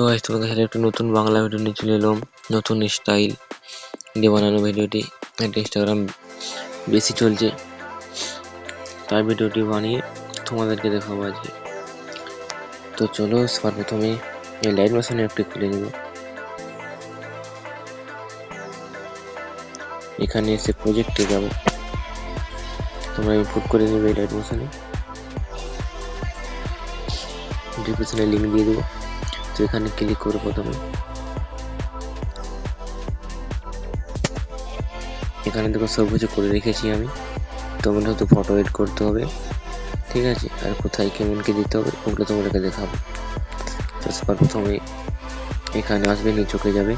Guys তোমাদের সাথে একটা নতুন বাংলা ভিডিও নিয়ে চলে এলাম। নতুন স্টাইল দিয়ে বানানো ভিডিওটি। এটা ইনস্টাগ্রাম বেশি চলছে, তাই ভিডিওটি বানিয়ে তোমাদেরকে দেখাবো আজকে। তো চলো সবার প্রথমে এই লাইট মোশন অ্যাপটি খুলে নেব। এখানে এসে প্রজেক্টে যাব, তোমরা ইনপুট করে নেবে এই লাইট মোশনে। ডিসক্রিপশনে লিঙ্ক দিয়ে দেবো। তো এখানে ক্লিক করে প্রথমে এখানে দেখো সব কিছু করে রেখেছি আমি। তোমরা হয়তো ফটো এড করতে হবে, ঠিক আছে, আর কোথায় কেমন কি দিতে হবে ওগুলো তোমাদেরকে দেখাবো। তো সবার প্রথমে এখানে আসবে, নিচকে যাবে,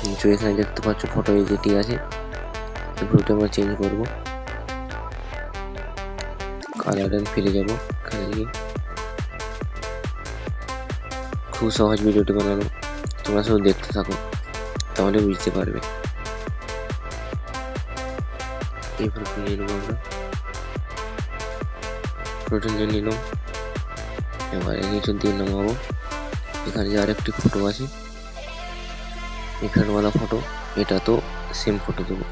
নিচে এখানে দেখতে পাচ্ছ ফটো যেটি আছে, এই ফটোটা আমরা চেঞ্জ করব। কালারে ফিরে যাব, এখানে গিয়ে খুব সহজ ভিডিওটি বানানো, তোমরা সব দেখতে থাকো তাহলে বুঝতে পারবে। এই ফটো নিয়ে নেবো আমরা, ফটো নিয়ে নিলাম। এবার নিচের দিয়ে নামাবো। এখানে যে আরেকটি ফটো আছে, এখানওয়ালা ফটো, এটা তো সেম ফটো দেবো।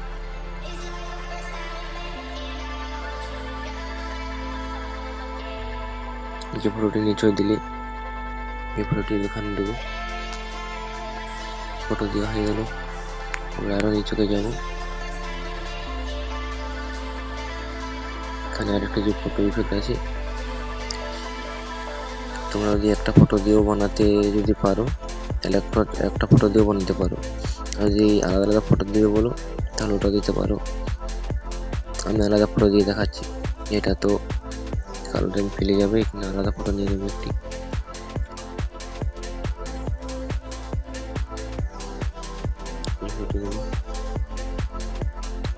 যে ফটোটি নিচে দিলে এই ফটোটি এখানে দেবো। ফটো দেওয়া হয়ে গেল। আমরা আরো নিচকে যাব, এখানে আরেকটা যে ফটো ইফেক্ট আছে, তোমরা যদি একটা ফটো দিয়েও বানাতে যদি পারো তাহলে একটা ফটো দিয়েও বানাতে পারো, আর যদি আলাদা আলাদা ফটো দিয়ে বলো তাহলে ওটা দিতে পারো। আমি আলাদা ফটো দিয়ে দেখাচ্ছি। এটা তো কালোটা ফেলে যাবে, এখানে আলাদা ফটো নিয়ে নেবে একটি।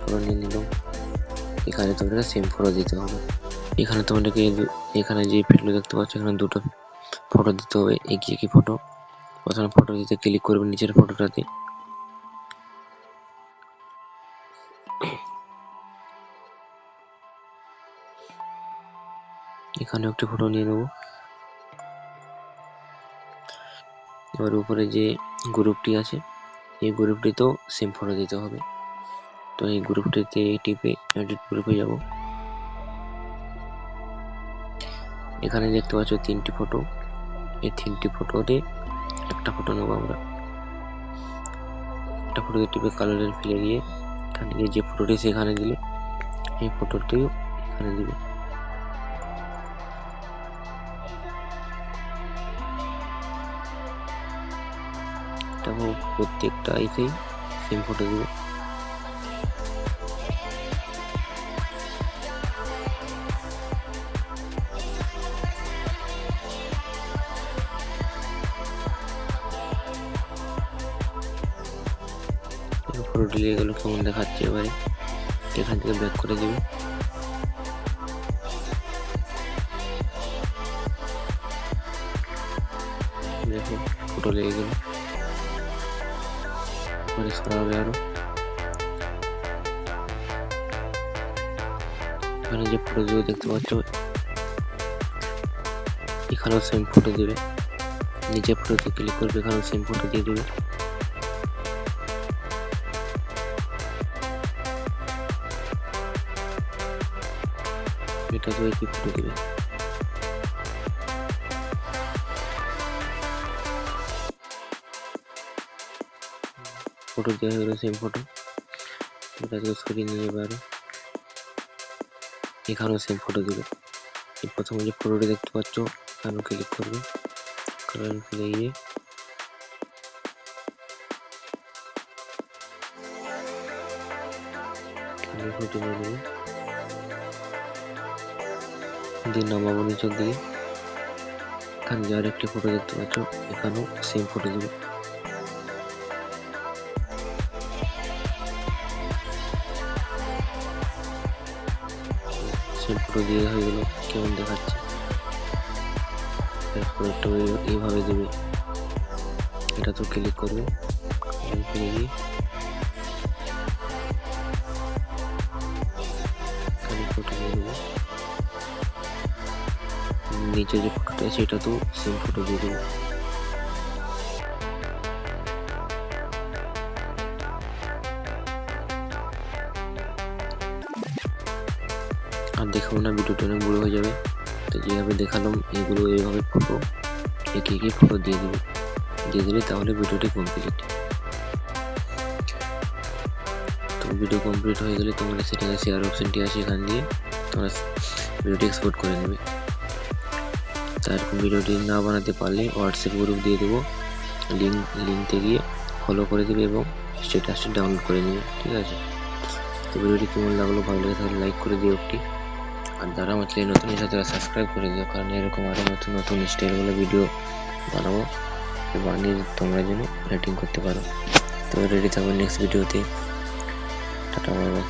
ফটো নিয়ে নিলাম। এখানে তোমাদেরকে সেম ফটো দিতে হবে। এখানে তোমাদেরকে এখানে যে ফিল্ড দেখতে পাচ্ছ, এখানে দুটো ফটো দিতে হবে, একই ফটো। প্রথমে ফটো দিতে ক্লিক করবে নিচের ফটোটাতে। এখানে একটি ফটো নিয়ে নেব। এবার উপরে যে গ্রুপটি আছে, এই গ্রুপটিতেও সেম ফটো দিতে হবে। তো এই গ্রুপটিতে টিপে এডিট গ্রুপে যাব। এখানে দেখতে পাচ্ছ তিনটি ফটো, এই তিনটি ফটোতে একটা ফটো নেবো আমরা। একটা ফটোতে টিপে কালার ফেলে দিয়ে এখানে গিয়ে যে ফটোটি সেখানে দিলে এই ফটোটিও এখানে দিবে। প্রত্যেকটা আইতেই সেম ফটো দিবে। ফটো ডিলে গেল, কেমন দেখাচ্ছে। এবারে এখান থেকে ব্যাক করে দিবে। দেখো ফটো লেগে গেল, পরে সরাবে আরো। এখানে যে ফটো গুলো দেখতে পাচ্ছ, এখানেও সেম ফটো দিবে। নিচে ফটোতে ক্লিক করবে, এখানেও সেম ফটো দিয়ে দিবে। এটা তো একই ফটো দিবে। ফটো দেওয়া হয়ে গেল সেম ফটো, এটাকে সরিয়ে নিয়ে যাবে আরো। এখানেও সেম ফটো দিবে। এই প্রথমে যে ফটোটি দেখতে পাচ্ছ, এখানেও ক্লিক করবে, কালার ফেলে গিয়ে ফটো নিয়ে নেবে, দিয়ে নামাবো নিচের দিকে। এখানে যে আরেকটি ফটো দেখতে পাচ্ছ, এখানেও সেম ফটো দিবে। সেম ফটো দিয়ে হয়ে গেল, কেমন দেখাচ্ছে। এরপর একটা এইভাবে দেবে। এটা তো ক্লিক করবে, ফেলে দিয়ে এখানে ফটো নিয়ে নেবো। নিচে যে ফটোটা আছে এটা তো সেম ফটো দিয়ে দেবো। দেখাবো না, ভিডিওটা অনেক বড় হয়ে যাবে। তো যেভাবে দেখালাম এগুলো এইভাবে ফটো একে একে ফটো দিয়ে দিলে তাহলে ভিডিওটি কমপ্লিট। তো ভিডিও কমপ্লিট হয়ে গেলে তোমরা সেটাকে শেয়ার অপশনটি আছে, এখান দিয়ে তোমরা ভিডিওটি এক্সপোর্ট করে নেবে। তারপর ভিডিওটি না বানাতে পারলে হোয়াটসঅ্যাপ গ্রুপ দিয়ে দেবো, লিঙ্কে গিয়ে ফলো করে দেবে এবং স্ট্যাটাসটি ডাউনলোড করে নেবে, ঠিক আছে। তো ভিডিওটি কেমন লাগলো, ভালো লাগে তাহলে লাইক করে দিও একটি, আর যারা আমার চ্যানেল নতুন এসে তারা সাবস্ক্রাইব করে দিও, কারণ এরকম আরও নতুন নতুন স্টাইলগুলো ভিডিও বানাবো, বানিয়ে তোমরা যেন এডিটিং করতে পারো। তো রেডি থাকবে নেক্সট ভিডিওতে। Tata, bye bye.